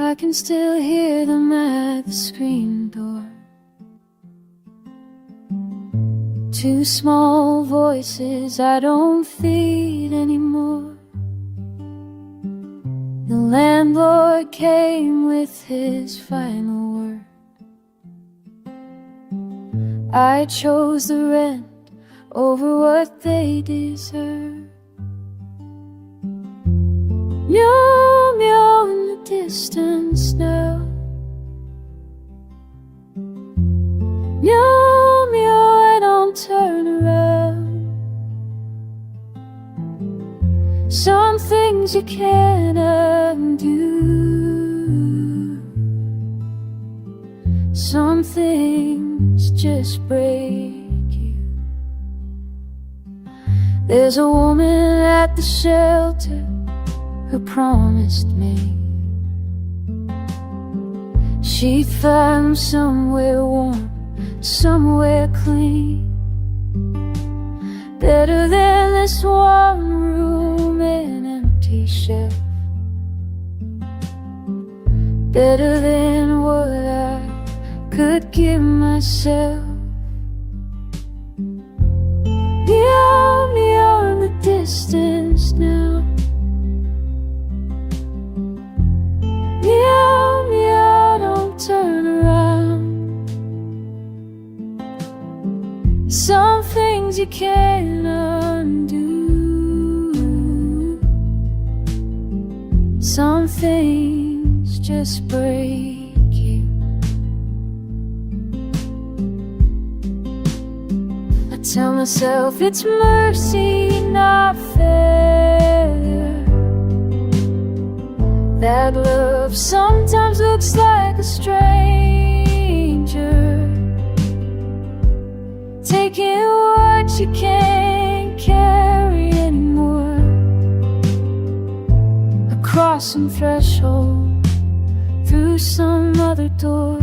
I can still hear them at the screen door. Two small voices I don't feed anymore. The landlord came with his final word. I chose the rent over what they deserve. Meow, meow in the distance now. Meow, meow, I don't turn around. Some things you can't undo. Some things just break you. There's a woman at the shelter who promised me she'd find somewhere warm, somewhere clean, better than this one room and empty shelf, better than what I could give myself. Meow, meow in the distance now. Meow, meow, don't turn around. Some things you can't undo. Some things just break you. I tell myself it's mercy, not fair, that love sometimes looks like a stranger, taking what you can't carry anymore, across some threshold, through some other door.